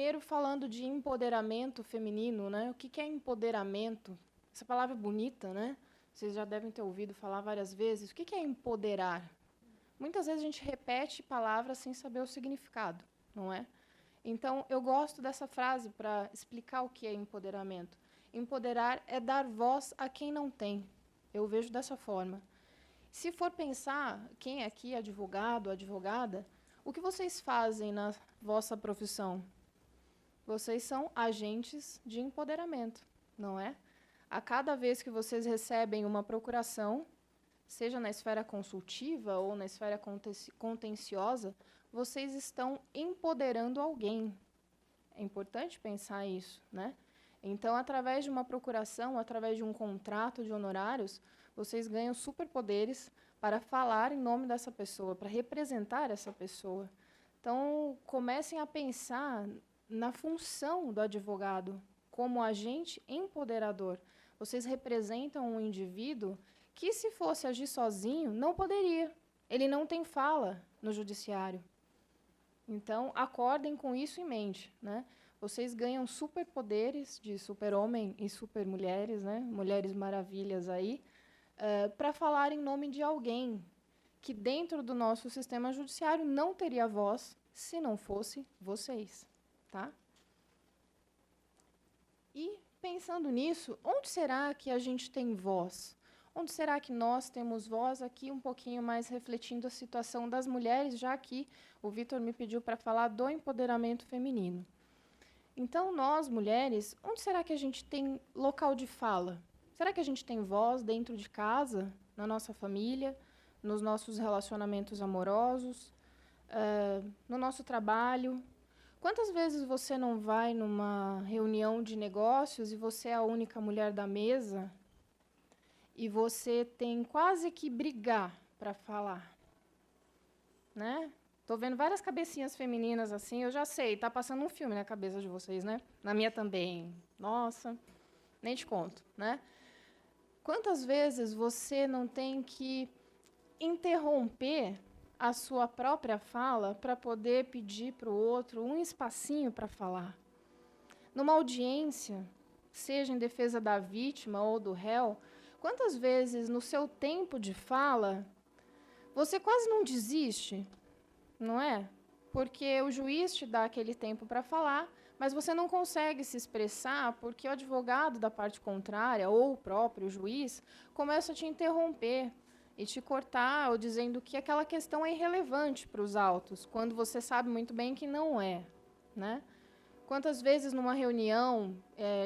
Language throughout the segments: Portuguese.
primeiro falando de empoderamento feminino, né? O que é empoderamento? Essa palavra é bonita, né? Vocês já devem ter ouvido falar várias vezes. O que é empoderar? Muitas vezes a gente repete palavras sem saber o significado, não é? Então, eu gosto dessa frase para explicar o que é empoderamento. Empoderar é dar voz a quem não tem. Eu vejo dessa forma. Se for pensar, quem aqui é advogado, advogada, o que vocês fazem na vossa profissão? Vocês são agentes de empoderamento, não é? A cada vez que vocês recebem uma procuração, seja na esfera consultiva ou na esfera contenciosa, vocês estão empoderando alguém. É importante pensar isso, né? Então, através de uma procuração, através de um contrato de honorários, vocês ganham superpoderes para falar em nome dessa pessoa, para representar essa pessoa. Então, comecem a pensar na função do advogado como agente empoderador. Vocês representam um indivíduo que, se fosse agir sozinho, não poderia. Ele não tem fala no judiciário. Então, acordem com isso em mente, né? Vocês ganham superpoderes de super-homem e super-mulheres, né? Mulheres maravilhas aí, para falar em nome de alguém que, dentro do nosso sistema judiciário, não teria voz se não fosse vocês, tá? E, pensando nisso, onde será que a gente tem voz? Onde será que nós temos voz? Aqui um pouquinho mais refletindo a situação das mulheres, já que o Vitor me pediu para falar do empoderamento feminino. Então, nós, mulheres, onde será que a gente tem local de fala? Será que a gente tem voz dentro de casa, na nossa família, nos nossos relacionamentos amorosos, no nosso trabalho? Quantas vezes você não vai numa reunião de negócios e você é a única mulher da mesa e você tem quase que brigar para falar, né? Tô vendo várias cabecinhas femininas assim, eu já sei, tá passando um filme na cabeça de vocês, né? Na minha também. Nossa, nem te conto, né? Quantas vezes você não tem que interromper a sua própria fala para poder pedir para o outro um espacinho para falar? Numa audiência, seja em defesa da vítima ou do réu, quantas vezes no seu tempo de fala você quase não desiste, não é? Porque o juiz te dá aquele tempo para falar, mas você não consegue se expressar porque o advogado da parte contrária ou o próprio juiz começa a te interromper e te cortar, ou dizendo que aquela questão é irrelevante para os autos, quando você sabe muito bem que não é, né? Quantas vezes numa reunião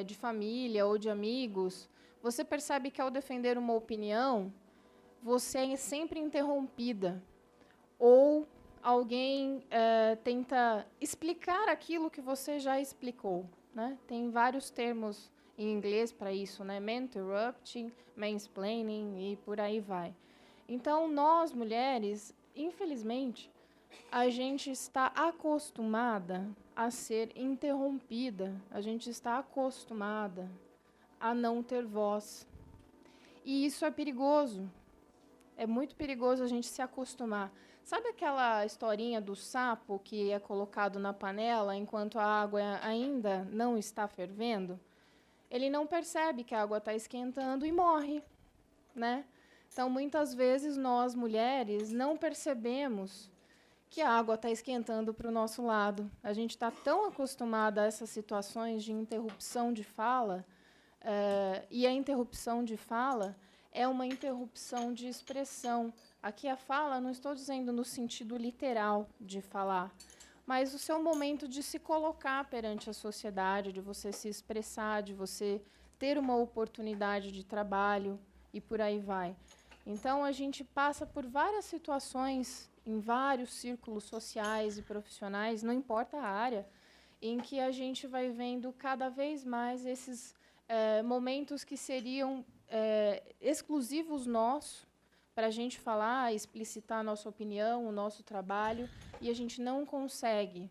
de família ou de amigos, você percebe que ao defender uma opinião, você é sempre interrompida, ou alguém tenta explicar aquilo que você já explicou, né? Tem vários termos em inglês para isso, né? Man-interrupting, mansplaining e por aí vai. Então, nós, mulheres, infelizmente, a gente está acostumada a ser interrompida, a gente está acostumada a não ter voz. E isso é perigoso. É muito perigoso a gente se acostumar. Sabe aquela historinha do sapo que é colocado na panela enquanto a água ainda não está fervendo? Ele não percebe que a água está esquentando e morre, né? Então, muitas vezes, nós, mulheres, não percebemos que a água está esquentando para o nosso lado. A gente está tão acostumada a essas situações de interrupção de fala, e a interrupção de fala é uma interrupção de expressão. Aqui a fala, não estou dizendo no sentido literal de falar, mas o seu momento de se colocar perante a sociedade, de você se expressar, de você ter uma oportunidade de trabalho e por aí vai. Então, a gente passa por várias situações em vários círculos sociais e profissionais, não importa a área, em que a gente vai vendo cada vez mais esses momentos que seriam exclusivos nossos, para a gente falar, explicitar a nossa opinião, o nosso trabalho, e a gente não consegue.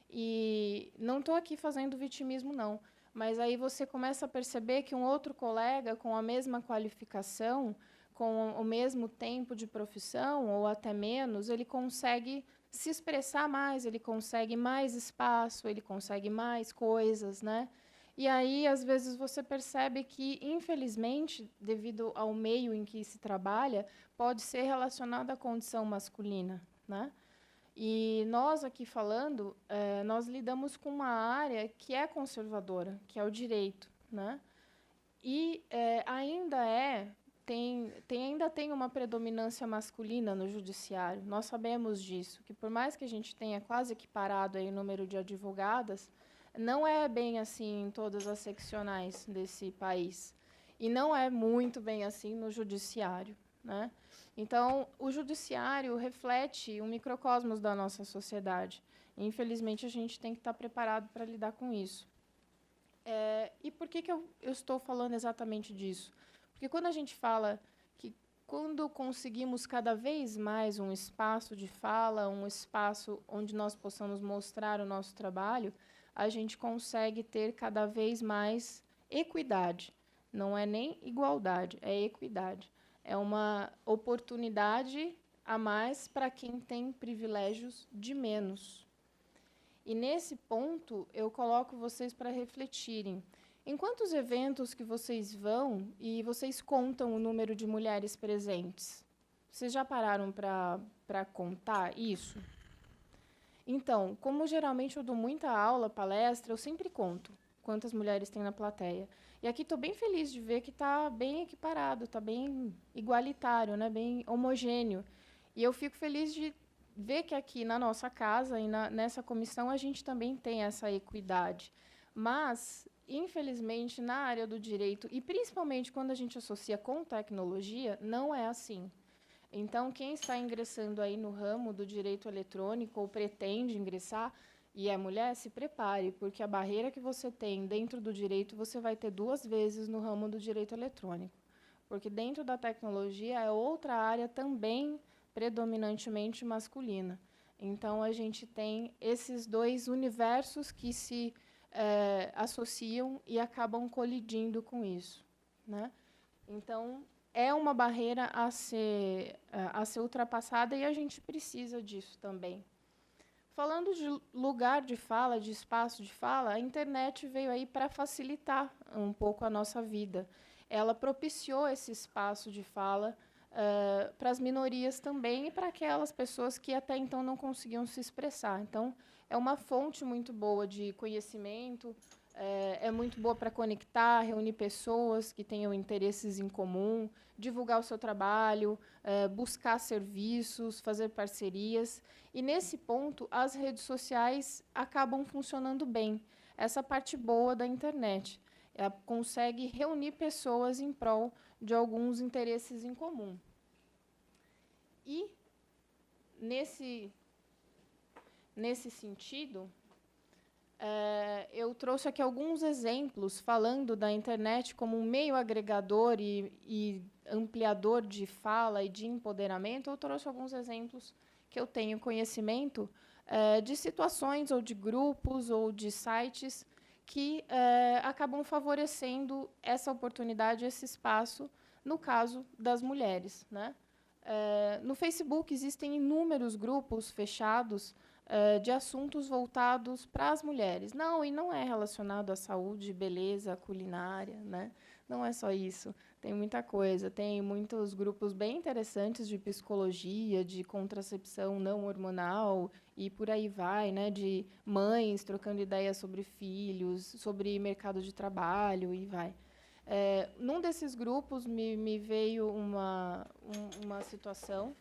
E não estou aqui fazendo vitimismo, não, mas aí você começa a perceber que um outro colega com a mesma qualificação, com o mesmo tempo de profissão, ou até menos, ele consegue se expressar mais, ele consegue mais espaço, ele consegue mais coisas, né? E aí, às vezes, você percebe que, infelizmente, devido ao meio em que se trabalha, pode ser relacionado à condição masculina, né? E nós aqui falando, nós lidamos com uma área que é conservadora, que é o direito, né? E ainda tem uma predominância masculina no judiciário. Nós sabemos disso, que por mais que a gente tenha quase equiparado aí o número de advogadas, não é bem assim em todas as seccionais desse país. E não é muito bem assim no judiciário, né? Então, o judiciário reflete um microcosmos da nossa sociedade. E, infelizmente, a gente tem que estar preparado para lidar com isso. E por que eu estou falando exatamente disso? Porque quando a gente fala que quando conseguimos cada vez mais um espaço de fala, um espaço onde nós possamos mostrar o nosso trabalho, a gente consegue ter cada vez mais equidade. Não é nem igualdade, é equidade. É uma oportunidade a mais para quem tem privilégios de menos. E, nesse ponto, eu coloco vocês para refletirem. Em quantos eventos que vocês vão e vocês contam o número de mulheres presentes? Vocês já pararam para contar isso? Então, como geralmente eu dou muita aula, palestra, eu sempre conto quantas mulheres tem na plateia. E aqui estou bem feliz de ver que está bem equiparado, está bem igualitário, né? Bem homogêneo. E eu fico feliz de ver que aqui na nossa casa e nessa comissão a gente também tem essa equidade. Mas, infelizmente, na área do direito, e principalmente quando a gente associa com tecnologia, não é assim. Então, quem está ingressando aí no ramo do direito eletrônico ou pretende ingressar e é mulher, se prepare, porque a barreira que você tem dentro do direito, você vai ter 2 vezes no ramo do direito eletrônico. Porque dentro da tecnologia é outra área também predominantemente masculina. Então, a gente tem esses 2 universos que se associam e acabam colidindo com isso, né? Então, é uma barreira a ser ultrapassada e a gente precisa disso também. Falando de lugar de fala, de espaço de fala, a internet veio aí para facilitar um pouco a nossa vida. Ela propiciou esse espaço de fala para as minorias também e para aquelas pessoas que até então não conseguiam se expressar. Então, é uma fonte muito boa de conhecimento, é muito boa para conectar, reunir pessoas que tenham interesses em comum, divulgar o seu trabalho, buscar serviços, fazer parcerias. E, nesse ponto, as redes sociais acabam funcionando bem. Essa parte boa da internet. Ela consegue reunir pessoas em prol de alguns interesses em comum. E, nesse sentido, eu trouxe aqui alguns exemplos falando da internet como um meio agregador e ampliador de fala e de empoderamento. Eu trouxe alguns exemplos que eu tenho conhecimento de situações ou de grupos ou de sites que acabam favorecendo essa oportunidade, esse espaço, no caso das mulheres, né? No Facebook existem inúmeros grupos fechados de assuntos voltados para as mulheres. E não é relacionado à saúde, beleza, culinária, né? Não é só isso. Tem muita coisa. Tem muitos grupos bem interessantes de psicologia, de contracepção não hormonal e por aí vai, né? De mães trocando ideias sobre filhos, sobre mercado de trabalho e vai. Num desses grupos me veio uma situação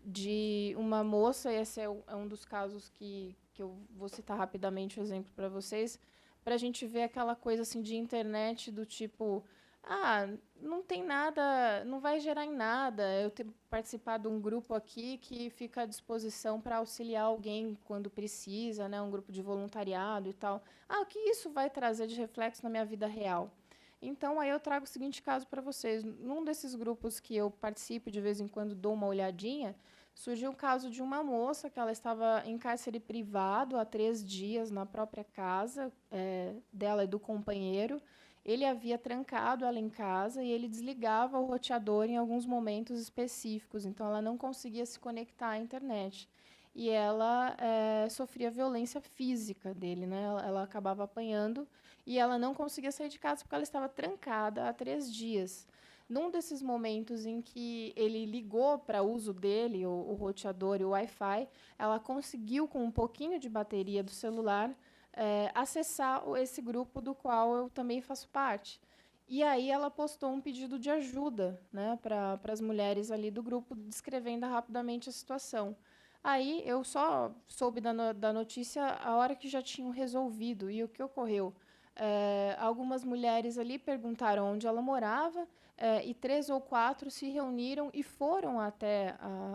de uma moça, esse é um dos casos que eu vou citar rapidamente o exemplo para vocês, para a gente ver aquela coisa assim de internet do tipo, não tem nada, não vai gerar em nada eu ter participado de um grupo aqui que fica à disposição para auxiliar alguém quando precisa, né, um grupo de voluntariado e tal. O que isso vai trazer de reflexo na minha vida real? Então, aí eu trago o seguinte caso para vocês. Num desses grupos que eu participo, de vez em quando dou uma olhadinha, surgiu o caso de uma moça que ela estava em cárcere privado há 3 dias na própria casa dela e do companheiro. Ele havia trancado ela em casa e ele desligava o roteador em alguns momentos específicos, então ela não conseguia se conectar à internet. e ela sofria violência física dele, né? Ela acabava apanhando e ela não conseguia sair de casa porque ela estava trancada há 3 dias. Num desses momentos em que ele ligou para uso dele, o roteador e o Wi-Fi, ela conseguiu, com um pouquinho de bateria do celular, acessar esse grupo do qual eu também faço parte. E aí ela postou um pedido de ajuda, né, para as mulheres ali do grupo, descrevendo rapidamente a situação. Aí eu só soube da notícia a hora que já tinham resolvido. E o que ocorreu? Algumas mulheres ali perguntaram onde ela morava, e 3 ou 4 se reuniram e foram até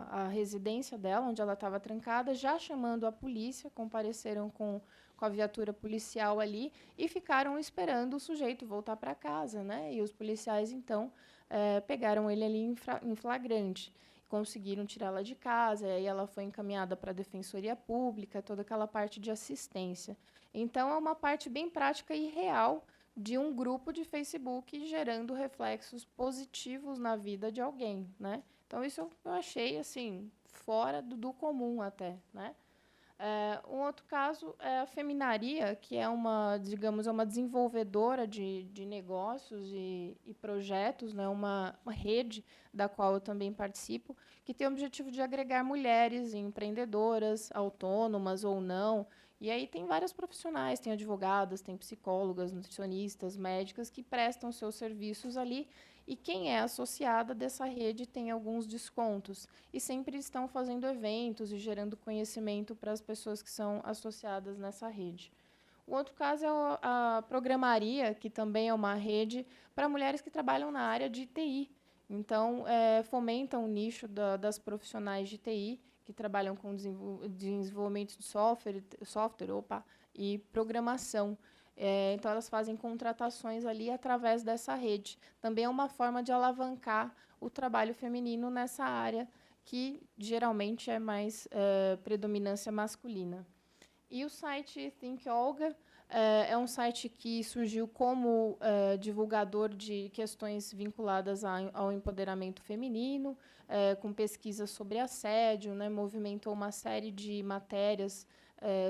a residência dela, onde ela estava trancada, já chamando a polícia, compareceram com a viatura policial ali e ficaram esperando o sujeito voltar para casa, né? E os policiais, então, pegaram ele ali em flagrante. Conseguiram tirá-la de casa, e aí ela foi encaminhada para a Defensoria Pública, toda aquela parte de assistência. Então, é uma parte bem prática e real de um grupo de Facebook gerando reflexos positivos na vida de alguém, né? Então, isso eu achei, assim, fora do comum até, né? Um outro caso é a Feminaria, que é uma, digamos, é uma desenvolvedora de negócios e projetos, né? Uma rede da qual eu também participo, que tem o objetivo de agregar mulheres empreendedoras, autônomas ou não. E aí tem várias profissionais, tem advogadas, tem psicólogas, nutricionistas, médicas que prestam seus serviços ali, e quem é associada dessa rede tem alguns descontos. E sempre estão fazendo eventos e gerando conhecimento para as pessoas que são associadas nessa rede. O outro caso é a Programaria, que também é uma rede para mulheres que trabalham na área de TI. Então, fomenta um nicho das profissionais de TI que trabalham com desenvolvimento de software e programação. Então, elas fazem contratações ali através dessa rede. Também é uma forma de alavancar o trabalho feminino nessa área, que geralmente é mais predominância masculina. E o site Think Olga é um site que surgiu como divulgador de questões vinculadas ao empoderamento feminino, com pesquisas sobre assédio, né, movimentou uma série de matérias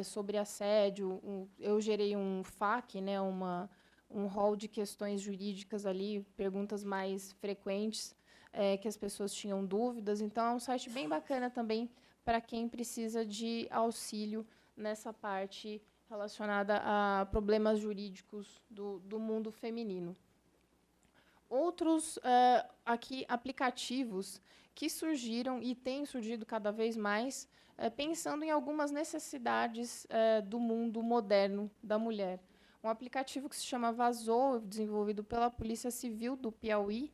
sobre assédio. Eu gerei um FAQ, né, um rol de questões jurídicas ali, perguntas mais frequentes que as pessoas tinham dúvidas. Então, é um site bem bacana também para quem precisa de auxílio nessa parte relacionada a problemas jurídicos do mundo feminino. Outros aqui aplicativos que surgiram e têm surgido cada vez mais, pensando em algumas necessidades do mundo moderno da mulher. Um aplicativo que se chama Vazou, desenvolvido pela Polícia Civil do Piauí,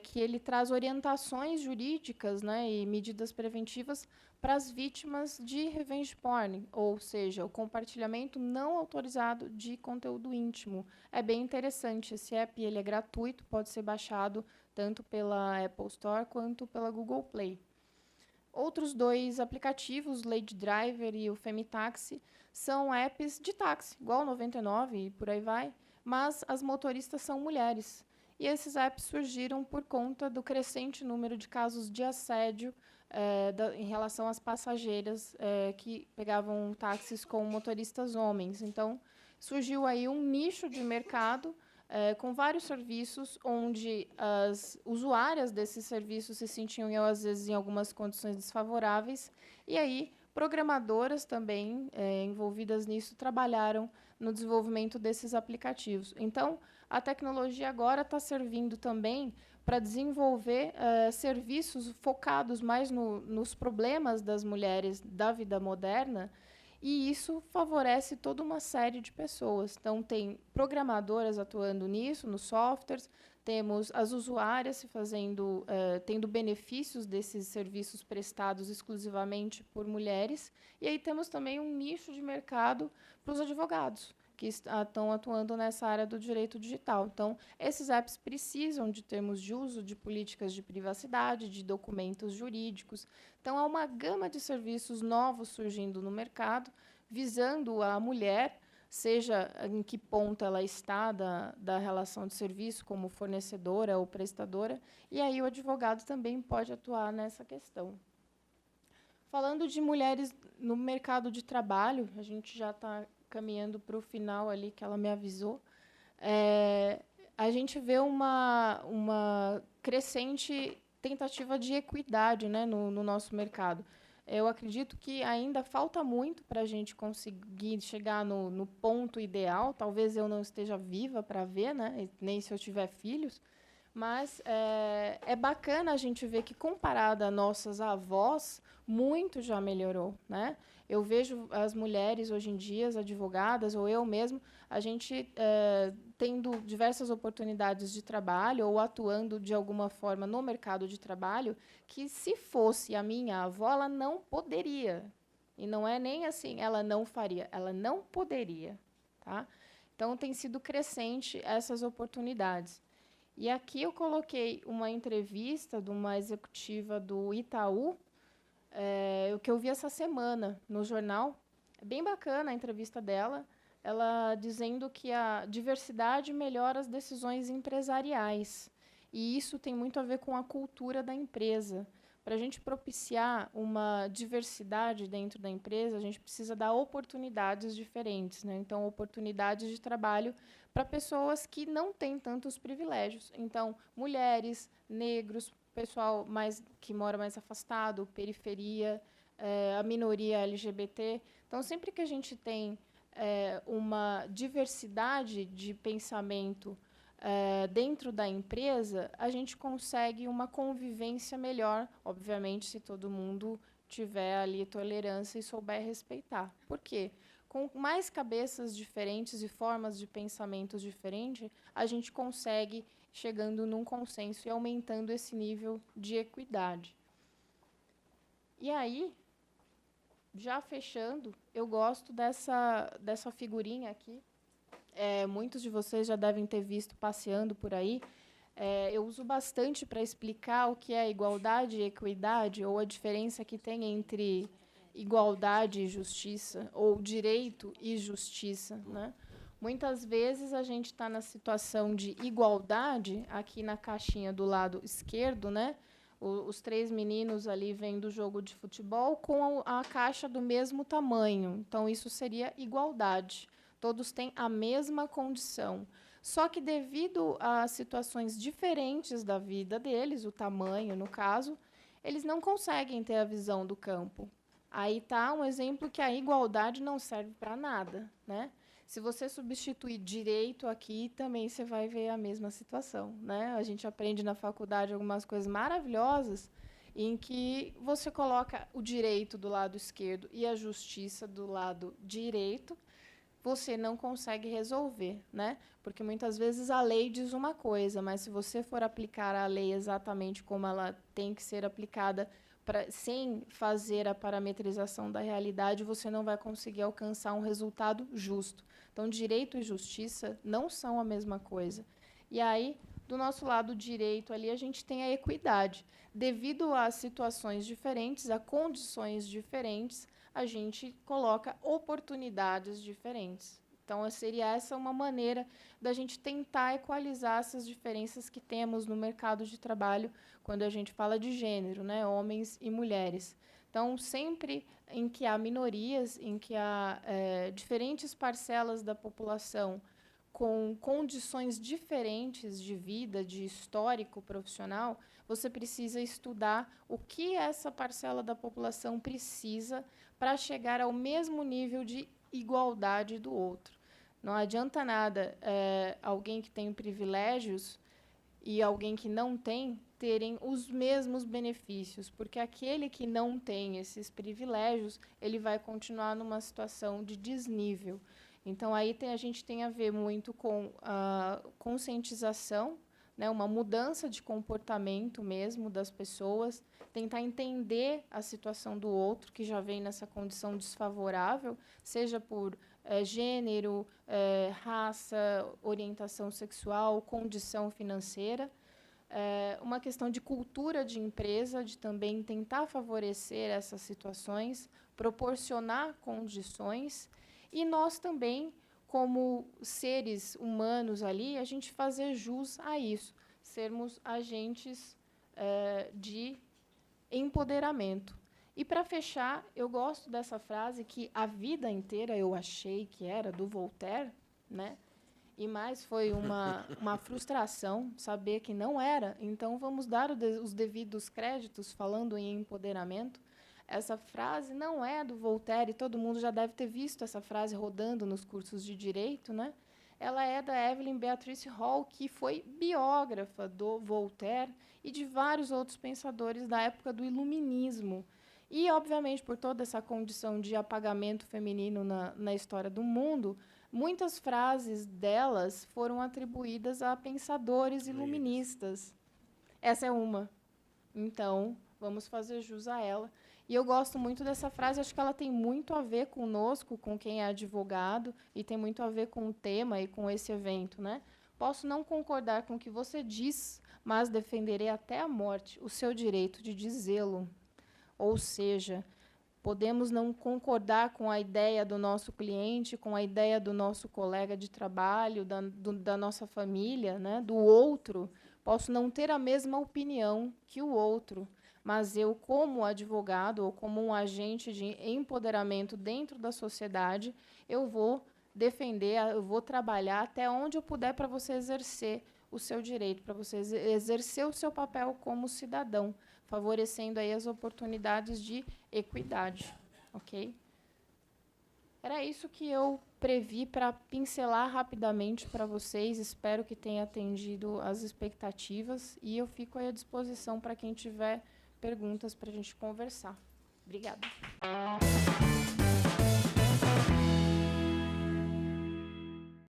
que ele traz orientações jurídicas, né, e medidas preventivas para as vítimas de revenge porn, ou seja, o compartilhamento não autorizado de conteúdo íntimo. É bem interessante. Esse app ele é gratuito, pode ser baixado tanto pela Apple Store quanto pela Google Play. Outros 2 aplicativos, o Lady Driver e o Femitaxi, são apps de táxi, igual o 99 e por aí vai, mas as motoristas são mulheres. E esses apps surgiram por conta do crescente número de casos de assédio em relação às passageiras que pegavam táxis com motoristas homens. Então, surgiu aí um nicho de mercado com vários serviços, onde as usuárias desses serviços se sentiam, às vezes, em algumas condições desfavoráveis, e aí programadoras também envolvidas nisso trabalharam no desenvolvimento desses aplicativos. Então, a tecnologia agora está servindo também para desenvolver serviços focados mais nos problemas das mulheres da vida moderna, e isso favorece toda uma série de pessoas. Então, tem programadoras atuando nisso, nos softwares, temos as usuárias se fazendo, tendo benefícios desses serviços prestados exclusivamente por mulheres, e aí temos também um nicho de mercado para os advogados, que estão atuando nessa área do direito digital. Então, esses apps precisam de termos de uso de políticas de privacidade, de documentos jurídicos. Então, há uma gama de serviços novos surgindo no mercado, visando a mulher, seja em que ponto ela está da relação de serviço, como fornecedora ou prestadora, e aí o advogado também pode atuar nessa questão. Falando de mulheres no mercado de trabalho, a gente já está caminhando para o final ali, que ela me avisou. A gente vê uma crescente tentativa de equidade, né, no nosso mercado. Eu acredito que ainda falta muito para a gente conseguir chegar no ponto ideal. Talvez eu não esteja viva para ver, né, nem se eu tiver filhos, mas é bacana a gente ver que, comparada a nossas avós, muito já melhorou, né? Eu vejo as mulheres hoje em dia, as advogadas, ou eu mesmo, a gente tendo diversas oportunidades de trabalho ou atuando de alguma forma no mercado de trabalho, que, se fosse a minha avó, ela não poderia. E não é nem assim, ela não faria, ela não poderia. Tá? Então, tem sido crescente essas oportunidades. E aqui eu coloquei uma entrevista de uma executiva do Itaú, o que eu vi essa semana no jornal. É bem bacana a entrevista dela, ela dizendo que a diversidade melhora as decisões empresariais. E isso tem muito a ver com a cultura da empresa. Para a gente propiciar uma diversidade dentro da empresa, a gente precisa dar oportunidades diferentes, né? Então, oportunidades de trabalho para pessoas que não têm tantos privilégios. Então, mulheres, negros, pessoal que mora mais afastado, periferia, a minoria LGBT. Então, sempre que a gente tem uma diversidade de pensamento dentro da empresa, a gente consegue uma convivência melhor, obviamente, se todo mundo tiver ali tolerância e souber respeitar. Por quê? Com mais cabeças diferentes e formas de pensamentos diferentes, a gente consegue chegando num consenso e aumentando esse nível de equidade. E aí, já fechando, eu gosto dessa figurinha aqui. Muitos de vocês já devem ter visto passeando por aí. Eu uso bastante para explicar o que é igualdade e equidade, ou a diferença que tem entre igualdade e justiça, ou direito e justiça, né? Muitas vezes a gente está na situação de igualdade, aqui na caixinha do lado esquerdo, né? Os três meninos ali vêm do jogo de futebol com a caixa do mesmo tamanho. Então, isso seria igualdade. Todos têm a mesma condição. Só que, devido a situações diferentes da vida deles, o tamanho, no caso, eles não conseguem ter a visão do campo. Aí está um exemplo que a igualdade não serve para nada, né? Se você substituir direito aqui, também você vai ver a mesma situação, né? A gente aprende na faculdade algumas coisas maravilhosas em que você coloca o direito do lado esquerdo e a justiça do lado direito, você não consegue resolver, né? Porque muitas vezes a lei diz uma coisa, mas se você for aplicar a lei exatamente como ela tem que ser aplicada, sem fazer a parametrização da realidade, você não vai conseguir alcançar um resultado justo. Então, direito e justiça não são a mesma coisa. E aí, do nosso lado direito ali, a gente tem a equidade. Devido a situações diferentes, a condições diferentes, a gente coloca oportunidades diferentes. Então, seria essa uma maneira da gente tentar equalizar essas diferenças que temos no mercado de trabalho quando a gente fala de gênero, né? Homens e mulheres. Então, sempre em que há minorias, em que há diferentes parcelas da população com condições diferentes de vida, de histórico profissional, você precisa estudar o que essa parcela da população precisa para chegar ao mesmo nível de igualdade do outro. Não adianta nada alguém que tem privilégios e alguém que não tem terem os mesmos benefícios, porque aquele que não tem esses privilégios, ele vai continuar numa situação de desnível. Então, aí a gente tem a ver muito com a conscientização, né, uma mudança de comportamento mesmo das pessoas, tentar entender a situação do outro, que já vem nessa condição desfavorável, seja por gênero, raça, orientação sexual, condição financeira. Uma questão de cultura de empresa, de também tentar favorecer essas situações, proporcionar condições, e nós também, como seres humanos ali, a gente fazer jus a isso, sermos agentes de empoderamento. E, para fechar, eu gosto dessa frase que a vida inteira eu achei que era do Voltaire, né? E mais foi uma frustração saber que não era. Então, vamos dar os devidos créditos, falando em empoderamento. Essa frase não é do Voltaire, e todo mundo já deve ter visto essa frase rodando nos cursos de direito, né? Ela é da Evelyn Beatrice Hall, que foi biógrafa do Voltaire e de vários outros pensadores da época do Iluminismo. E, obviamente, por toda essa condição de apagamento feminino na história do mundo, muitas frases delas foram atribuídas a pensadores iluministas. Essa é uma. Então, vamos fazer jus a ela. E eu gosto muito dessa frase, acho que ela tem muito a ver conosco, com quem é advogado, e tem muito a ver com o tema e com esse evento, né? Posso não concordar com o que você diz, mas defenderei até a morte o seu direito de dizê-lo. Ou seja, podemos não concordar com a ideia do nosso cliente, com a ideia do nosso colega de trabalho, da nossa família, né, do outro. Posso não ter a mesma opinião que o outro, mas eu, como advogado ou como um agente de empoderamento dentro da sociedade, eu vou defender, eu vou trabalhar até onde eu puder para você exercer o seu direito, para você exercer o seu papel como cidadão, favorecendo aí as oportunidades de equidade, ok? Era isso que eu previ para pincelar rapidamente para vocês. Espero que tenha atendido as expectativas e eu fico aí à disposição para quem tiver perguntas para a gente conversar. Obrigada.